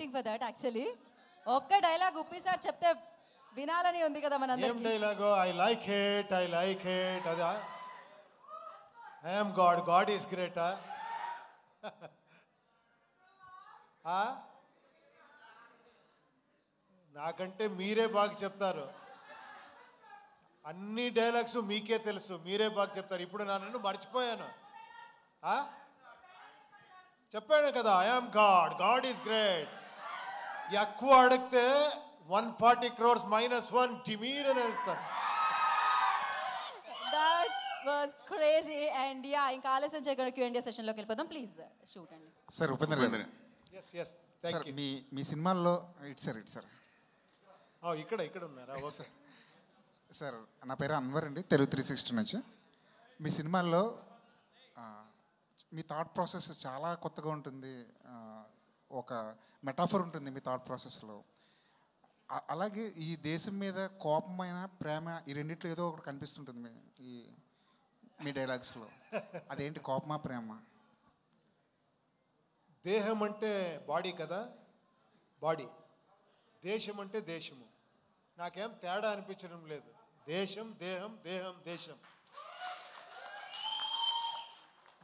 Waiting for that actually. ఒక్క dialogue Uppi sir చెప్తే వినాలని ఉంది కదా మనందరికీ. ఏం డైలాగో? ఐ లైక్ ఇట్ అదా? ఐ యామ్ గాడ్ ఈస్ గ్రేటా? నాకంటే మీరే బాగా చెప్తారు. అన్ని డైలాగ్స్ మీకే తెలుసు, మీరే బాగా చెప్తారు. ఇప్పుడు నన్ను మర్చిపోయాను. చెప్పాను కదా, I am god is great. ఎక్కువ అడిగితే 140 crores -1 టిమీర్ అని వేస్తాను. That was crazy. And yeah, ఇంకా ఆలస్యం చేయకుండా Q&A సెషన్లోకి వెళ్ళిపోదాం. ప్లీజ్ షూట్ అండి. సార్ ఉపేంద్ర గారు, ఎస్ థ్యాంక్ యూ. మీ సినిమాల్లో ఇటు సార్ ఇక్కడ ఉన్నారా? ఓకే సార్, నా పేరు అన్వర్ అండి, తెలుగు 360 నుంచి. మీ సినిమాల్లో మీ థాట్ ప్రాసెస్ చాలా కొత్తగా ఉంటుంది. ఒక మెటాఫర్ ఉంటుంది మీ థాట్ ప్రాసెస్లో. అలాగే ఈ దేశం మీద కోపమైన ప్రేమ, ఈ రెండిట్లో ఏదో ఒకటి కనిపిస్తుంటుంది మీ డైలాగ్స్లో. అదేంటి, కోపమా ప్రేమ? దేహం అంటే బాడీ కదా, బాడీ. దేశం అంటే దేశము. నాకేం తేడా అనిపించడం లేదు. దేశం దేహం, దేహం దేశం.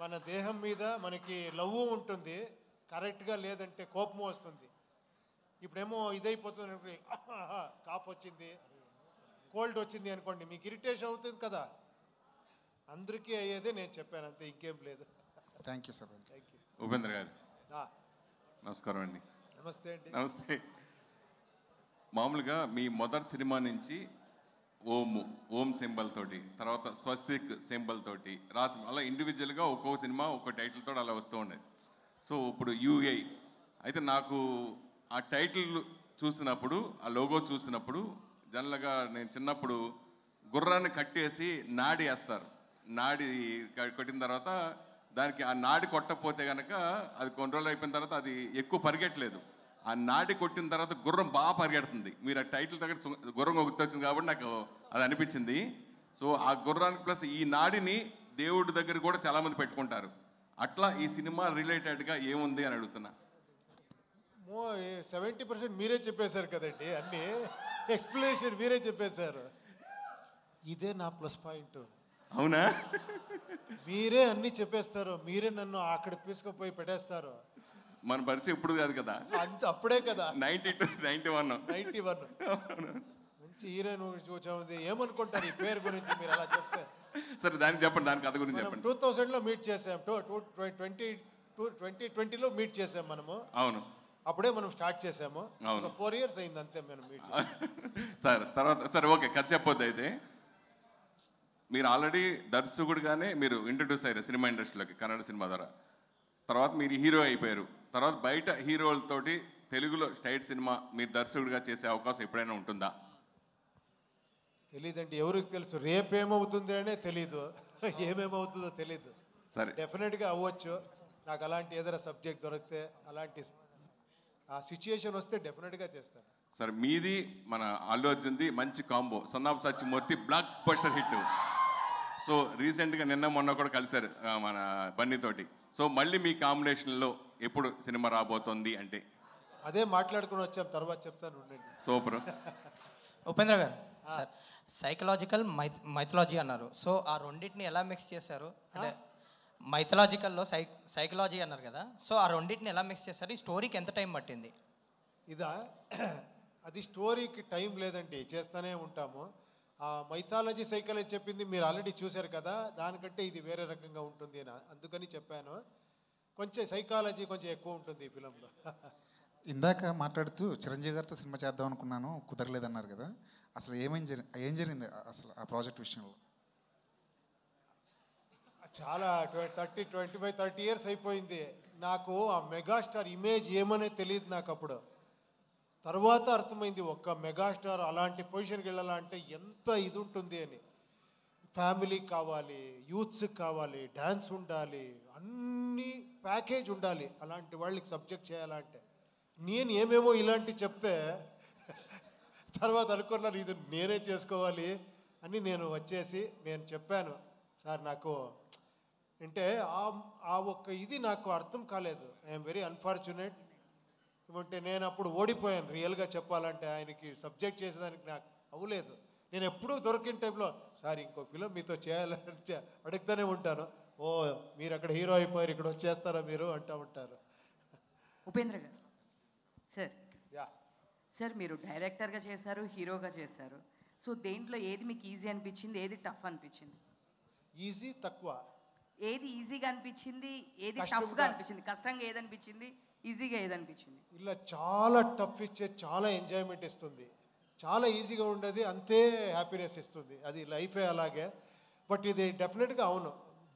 మన దేహం మీద మనకి లవ్ ఉంటుంది, కరెక్ట్గా లేదంటే కోపం వస్తుంది. ఇప్పుడేమో ఇదైపోతుంది, కాఫ్ వచ్చింది, కోల్డ్ వచ్చింది అనుకోండి, మీకు ఇరిటేషన్ అవుతుంది కదా. అందరికీ అయ్యేదే నేను చెప్పాను, అంతే, ఇంకేం లేదు. Thank you sir. Thank you. Upendra గారు నమస్కారం అండి. నమస్తే అండి. నమస్తే. మామూలుగా మీ మొదటి సినిమా నుంచి ఓం సింబల్ తోటి, తర్వాత స్వస్తిక్ సింబల్ తోటి రాసి, అలా ఇండివిజువల్గా ఒక్కో సినిమా ఒక్కో టైటిల్ తోటి అలా వస్తూ ఉండేది. సో ఇప్పుడు యూఐ అయితే నాకు ఆ టైటిల్ చూసినప్పుడు, ఆ లోగో చూసినప్పుడు, జనరల్గా నేను చిన్నప్పుడు గుర్రాన్ని కట్టేసి నాడి వేస్తారు. నాడి కొట్టిన తర్వాత దానికి ఆ నాడి కొట్టకపోతే కనుక అది కొన్ని రోజులు అయిపోయిన తర్వాత అది ఎక్కువ పరిగెట్టలేదు. ఆ నాడి కొట్టిన తర్వాత గుర్రం బాగా పరిగెడుతుంది. మీరు ఆ టైటిల్ దగ్గర గుర్రం గుర్తొచ్చింది కాబట్టి నాకు అది అనిపించింది. సో ఆ గుర్రానికి ప్లస్ ఈ నాడిని దేవుడి దగ్గర కూడా చాలామంది పెట్టుకుంటారు. అట్లా ఈ సినిమా రిలేటెడ్గా ఏముంది అని అడుగుతున్నా. 70% మీరే చెప్పేశారు కదండి, అన్నీ ఎక్స్ప్లెనేషన్ మీరే చెప్పేశారు. ఇదే నా ప్లస్ పాయింట్. అవునా? మీరే అన్నీ చెప్పేస్తారు, మీరే నన్ను అక్కడ తీసుకుపోయి పెట్టేస్తారు. మన పరిచయం ఇప్పుడు కాదు కదా, అంత అప్పుడే కదా, 92, 91. మంచి హీరోయిన్ చూసాము. ఏమనుకుంటారు ఈ పేరు గురించి మీరు అలా చెప్తే? సరే దానికి చెప్పండి, దాని కథ గురించి చెప్పండి. 2000లో మీట్ చేసాం, 2020లో మీట్ చేసాం మనము. అవును, అప్పుడే మనం స్టార్ట్ చేసాము. 4 years అయింది అంతే మనం మీట్. సార్ తర్వాత సరే ఓకే, కథ చెప్పొద్దు. అయితే మీరు ఆల్రెడీ దర్శకుడిగానే మీరు ఇంట్రడ్యూస్ అయ్యారు సినిమా ఇండస్ట్రీలోకి కన్నడ సినిమా ద్వారా. తర్వాత మీరు హీరో అయిపోయారు. తర్వాత బయట హీరోలతోటి తెలుగులో స్టైట్ సినిమా మీరు దర్శకుడిగా చేసే అవకాశం ఎప్పుడైనా ఉంటుందా? తెలీదండి, ఎవరికి తెలుసు. రేపేమవుతుంది అనే తెలీదు, ఏమేమవుతుందో తెలీదు. సరే, డెఫినెట్గా అవ్వచ్చు. నాకు అలాంటి ఏదైనా సబ్జెక్ట్ దొరికితే, అలాంటి ఆ సిచ్యుయేషన్ వస్తే డెఫినెట్గా చేస్తాను. సరే, మీది మన అల్లు అర్జున్ది మంచి combo, son of Satyamurthy block buster hit. So రీసెంట్గా నిన్న మొన్న కూడా కలిశారు మన బన్నీతోటి. సో మళ్ళీ మీ కాంబినేషన్లో ఎప్పుడు సినిమా రాబోతోంది అంటే? అదే మాట్లాడుకుని వచ్చాం, తర్వాత చెప్తాను, ఉండండి. సూపర్. ఉపేంద్ర గారు, సార్ సైకలాజికల్ మైథలాజీ అన్నారు. సో ఆ రెండింటిని ఎలా మిక్స్ చేశారు? అంటే మైథలాజికల్లో సైకలాజీ అన్నారు కదా, సో ఆ రెండింటిని ఎలా మిక్స్ చేశారు? ఈ స్టోరీకి ఎంత టైం పట్టింది? ఇదా, అది స్టోరీకి టైం లేదండి, చేస్తూనే ఉంటాము. మైథాలజీ సైకాలజీ చెప్పింది మీరు ఆల్రెడీ చూశారు కదా, దానికంటే ఇది వేరే రకంగా ఉంటుంది అని అందుకని చెప్పాను. కొంచెం సైకాలజీ కొంచెం ఎక్కువ ఉంటుంది ఈ ఫిలంలో. ఇందాక మాట్లాడుతూ చిరంజీవి గారితో సినిమా చేద్దాం అనుకున్నాను, కుదరలేదన్నారు కదా, అసలు ఏం జరిగింది అసలు ఆ ప్రాజెక్ట్ విషయంలో? చాలా 25-30 years అయిపోయింది. నాకు ఆ మెగాస్టార్ ఇమేజ్ ఏమనే తెలియదు నాకు అప్పుడు. తర్వాత అర్థమైంది, ఒక్క మెగాస్టార్ అలాంటి పొజిషన్కి వెళ్ళాలంటే ఎంత ఇది ఉంటుంది అని. ఫ్యామిలీకి కావాలి, యూత్స్కి కావాలి, డ్యాన్స్ ఉండాలి, అన్ని ప్యాకేజ్ ఉండాలి అలాంటి వాళ్ళకి సబ్జెక్ట్ చేయాలంటే. నేను ఏమేమో ఇలాంటి చెప్తే తర్వాత అనుకున్నాను ఇది నేనే చేసుకోవాలి అని. నేను వచ్చేసి నేను చెప్పాను, సార్ నాకు అంటే ఆ ఒక్క ఇది నాకు అర్థం కాలేదు. I'm very unfortunate. ఏమంటే నేను అప్పుడు ఓడిపోయాను రియల్గా చెప్పాలంటే. ఆయనకి సబ్జెక్ట్ చేసేదానికి నాకు అవ్వలేదు. నేను ఎప్పుడూ దొరికిన టైంలో సార్ ఇంకో ఫిలిం మీతో చేయాలని అడుగుతూనే ఉంటాను. ఓ మీరు అక్కడ హీరో అయిపోయారు, ఇక్కడ వచ్చేస్తారా మీరు అంటూ ఉంటారు. ఉపేంద్ర గారు సార్, యా సార్ మీరు డైరెక్టర్గా చేశారు, హీరోగా చేశారు. సో దేంట్లో ఏది మీకు ఈజీ అనిపించింది, ఏది టఫ్ అనిపించింది? ఈజీ తక్కువ. ఏది ఈజీగా అనిపించింది, ఏది కష్టంగా. టఫ్గా అనిపించింది? కష్టంగా ఏది అనిపించింది, ఈజీగా ఏది అనిపించింది? ఇలా చాలా టఫ్ ఇచ్చే చాలా ఎంజాయ్మెంట్ ఇస్తుంది, చాలా ఈజీగా ఉండేది అంతే హ్యాపీనెస్ ఇస్తుంది. అది లైఫే అలాగే. బట్ ఇది డెఫినెట్గా అవును,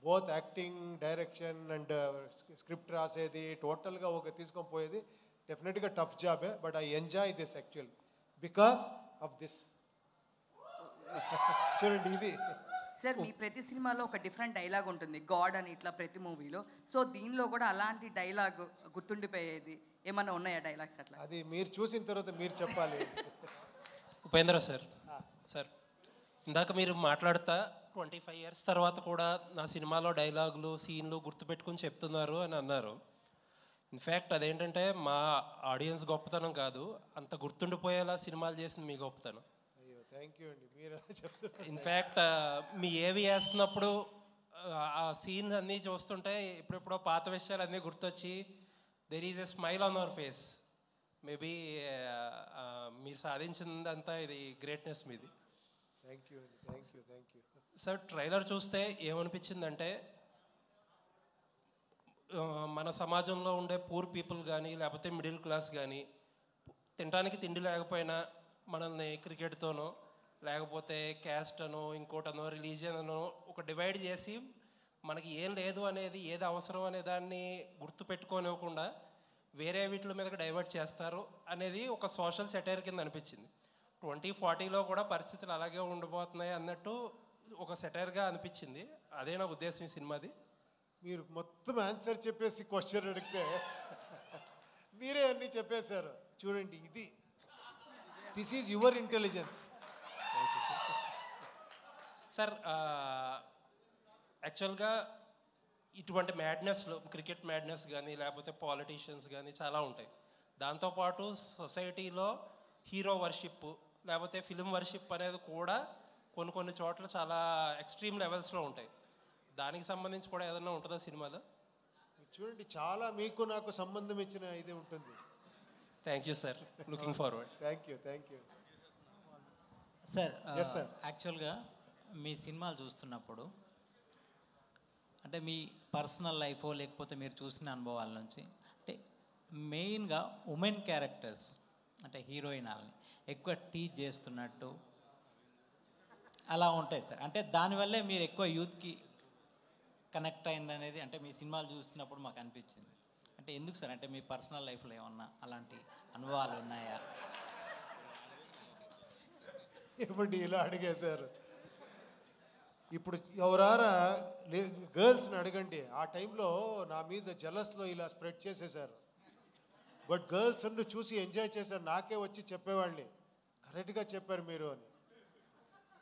both acting, direction and script రాసేది టోటల్గా ఒక తీసుకొని పోయేది డెఫినెట్గా టఫ్ జాబే. But I enjoy this actual because of this. చూడండి ఇది సార్ మీ ప్రతి సినిమాలో ఒక డిఫరెంట్ డైలాగ్ ఉంటుంది, గాడ్ అని, ఇట్లా ప్రతి మూవీలో. సో దీనిలో కూడా అలాంటి డైలాగ్ గుర్తుండిపోయేది ఏమన్నా ఉన్నాయా డైలాగ్స్ అట్లా? అది మీరు చూసిన తర్వాత మీరు చెప్పాలి. ఉపేంద్ర సార్, సార్ ఇందాక మీరు మాట్లాడుతా 25 years తర్వాత కూడా నా సినిమాలో డైలాగులు, సీన్లు గుర్తుపెట్టుకుని చెప్తున్నారు అని అన్నారు. ఇన్ఫ్యాక్ట్ అదేంటంటే మా ఆడియన్స్ గొప్పతనం కాదు, అంత గుర్తుండిపోయేలా సినిమాలు చేసింది మీ గొప్పతనం. అయ్యో థ్యాంక్ యూ అండి, మీరు చెప్తున్నారు. ఇన్ఫ్యాక్ట్ మీ ఏవి వేస్తున్నప్పుడు ఆ సీన్ అన్నీ చూస్తుంటే ఇప్పుడెప్పుడో పాత విషయాలు అన్నీ గుర్తొచ్చి there is a smile on hour face. Maybe మీరు సాధించిందంతా ఇది గ్రేట్నెస్ మీది. థ్యాంక్ యూ అండి, thank you, thank you. Sir trailer చూస్తే ఏమనిపించిందంటే మన సమాజంలో ఉండే పూర్ పీపుల్ కానీ లేకపోతే మిడిల్ క్లాస్ కానీ తినడానికి తిండి లేకపోయినా మనల్ని క్రికెట్తోనో లేకపోతే క్యాస్ట్ అనో ఇంకోటనో రిలీజియన్ అనో ఒక డివైడ్ చేసి మనకి ఏం లేదు అనేది, ఏది అవసరం అనే దాన్ని గుర్తుపెట్టుకోనివ్వకుండా వేరే వీటి మీదకి డైవర్ట్ చేస్తారు అనేది ఒక సోషల్ సెటైర్ కింద అనిపించింది. 2040లో కూడా పరిస్థితులు అలాగే ఉండబోతున్నాయి అన్నట్టు ఒక సెటైర్గా అనిపించింది. అదే నా ఉద్దేశం ఈ సినిమాది. మీరు మొత్తం ఆన్సర్ చెప్పేసి క్వశ్చన్ అడిగితే మీరే అన్నీ చెప్పేశారు. చూడండి ఇది, this is your intelligence. Sir యాక్చువల్గా ఇటువంటి మ్యాడ్నెస్లో క్రికెట్ మ్యాడ్నెస్ కానీ లేకపోతే పాలిటీషియన్స్ కానీ చాలా ఉంటాయి. దాంతోపాటు సొసైటీలో హీరో వర్షిప్ లేకపోతే ఫిలిం వర్షిప్ అనేది కూడా కొన్ని చోట్ల చాలా ఎక్స్ట్రీమ్ లెవెల్స్లో ఉంటాయి. దానికి సంబంధించి కూడా ఏదైనా ఉంటుందా సినిమాలో? చూడండి చాలా మీకు నాకు సంబంధం ఇచ్చిన ఇది ఉంటుంది. Thank you sir, looking forward. Thank you, thank you. Sir Yes, sir. యాక్చువల్గా మీ సినిమాలు చూస్తున్నప్పుడు అంటే మీ పర్సనల్ లైఫో లేకపోతే మీరు చూసిన అనుభవాల నుంచి అంటే మెయిన్గా ఉమెన్ క్యారెక్టర్స్ అంటే హీరోయినాల్ని ఎక్కువ టీచ్ చేస్తున్నట్టు అలా ఉంటాయి సార్. అంటే దానివల్లే మీరు ఎక్కువ యూత్కి కనెక్ట్ అయింది అనేది అంటే మీ సినిమాలు చూస్తున్నప్పుడు మాకు అనిపించింది. అంటే ఎందుకు సార్, అంటే మీ పర్సనల్ లైఫ్లో ఏమన్నా అలాంటి అనుభవాలు ఉన్నాయా? ఇవ్వండి, ఇలా అడిగేశారు. ఇప్పుడు ఎవరారా గర్ల్స్ని అడగండి, ఆ టైంలో నా మీద జలస్లో ఇలా స్ప్రెడ్ చేసేసారు. బట్ గర్ల్స్ అన్ను చూసి ఎంజాయ్ చేశారు. నాకే వచ్చి చెప్పేవాళ్ళని కరెక్ట్గా చెప్పారు మీరు అని.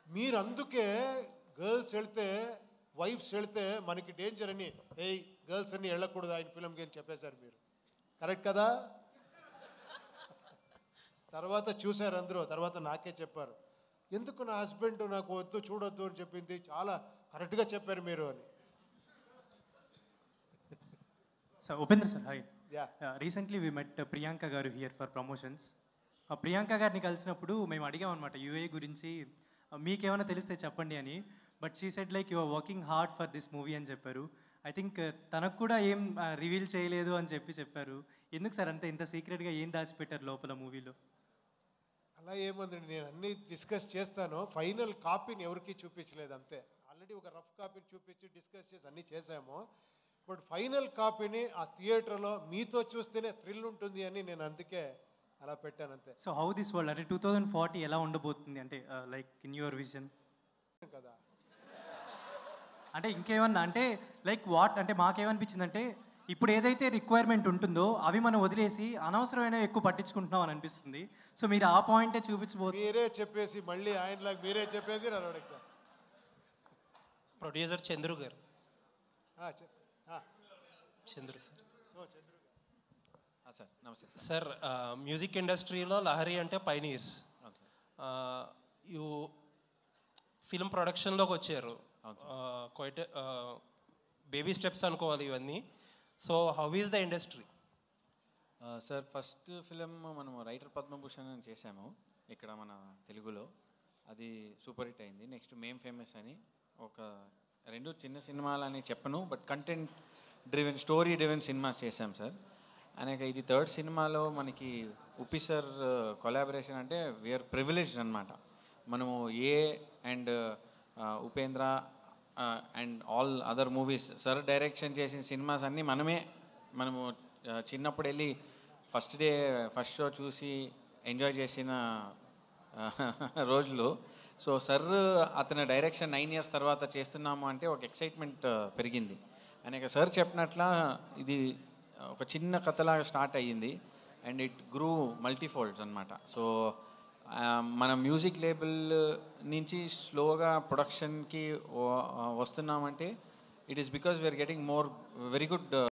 మీరు అందుకే గర్ల్స్ వెళ్తే వైఫ్స్ వెళ్తే మనకి డేంజర్ అని, ఏయ్ గర్ల్స్ అన్ని వెళ్ళకూడదు ఆయన ఫిల్మ్కి అని చెప్పేశారు మీరు. కరెక్ట్ కదా? తర్వాత చూశారు అందరూ, తర్వాత నాకే చెప్పారు ఎందుకు నా హస్బెండ్ నాకు వద్దు చూడొద్దు అని చెప్పింది, చాలా కరెక్ట్గా చెప్పారు మీరు అని. So, Upendra sir, hi. Yeah. Recently we met Priyanka garu here for promotions. Priyanka గారిని కలిసినప్పుడు మేము అడిగాం అనమాట యూఏ గురించి, మీకేమైనా తెలిస్తే చెప్పండి అని. But she said like you are working hard for this movie అని చెప్పారు. ఐ థింక్ తనకు కూడా ఏం రివీల్ చేయలేదు అని చెప్పారు. ఎందుకు సార్ అంతే ఇంత సీక్రెట్గా ఏం దాచిపెట్టారు లోపల మూవీలో? అలా ఏముందండి, నేను అన్నీ డిస్కస్ చేస్తాను, ఫైనల్ కాపీని ఎవరికి చూపించలేదు అంతే. ఆల్రెడీ ఒక రఫ్ కాపీని చూపించి డిస్కస్ చేసి అన్నీ చేసాము. బట్ ఫైనల్ కాపీని ఆ థియేటర్లో మీతో చూస్తేనే థ్రిల్ ఉంటుంది అని నేను అందుకే అలా పెట్టాను అంతే. సో హౌ దిస్ వరల్డ్ అంటే 2040 ఎలా ఉండబోతుంది అంటే లైక్ ఇన్ యువర్ విజన్ కదా? అంటే ఇంకేమన్నా అంటే లైక్ వాట్ అంటే మాకేమనిపించింది అంటే ఇప్పుడు ఏదైతే రిక్వైర్మెంట్ ఉంటుందో అవి మనం వదిలేసి అనవసరమైన ఎక్కువ పట్టించుకుంటున్నాం అని అనిపిస్తుంది. సో మీరు ఆ పాయింటే చూపించబోతున్నారు. మీరే చెప్పేసి మళ్ళీ ఆయనలాగా మీరే చెప్పేసి నన్ను అడుగుతా. ప్రొడ్యూసర్ చంద్రు గారు. చెప్పు. చంద్రు సార్. సార్ నమస్తే సార్ మ్యూజిక్ ఇండస్ట్రీలో లహరి అంటే పైనీర్స్. యూ ఫిల్మ్ ప్రొడక్షన్లోకి వచ్చారు, క్వైట్ బేబీ స్టెప్స్ అనుకోవాలి ఇవన్నీ. So how is the industry? Sir first film మనము రైటర్ పద్మభూషణ్ అని చేశాము ఇక్కడ మన తెలుగులో, అది సూపర్ హిట్ అయింది. నెక్స్ట్ మేం ఫేమస్ అని ఒక 2 చిన్న సినిమాలని చెప్పను, but content driven story driven cinemas చేశాం సార్. అనేక ఇది 3rd సినిమాలో మనకి ఉప్పి సార్ కొలాబరేషన్ అంటే వీఆర్ ప్రివిలేజ్డ్ అనమాట. మనము and Upendra and all other movies sir direction చేసిన సినిమాస్ అన్నీ మనము చిన్నప్పుడు వెళ్ళి ఫస్ట్ షో చూసి ఎంజాయ్ చేసిన రోజులు. సో సార్ అతని డైరెక్షన్ 9 years తర్వాత చేస్తున్నాము అంటే ఒక ఎక్సైట్మెంట్ పెరిగింది. అనేక సార్ చెప్పినట్ల ఇది ఒక చిన్న కథలాగా స్టార్ట్ అయ్యింది అండ్ ఇట్ గ్రూ మల్టీఫోల్డ్స్ అనమాట. సో మన మ్యూజిక్ లేబుల్ నుంచి స్లోగా ప్రొడక్షన్కి వస్తున్నామంటే it is because we are getting very good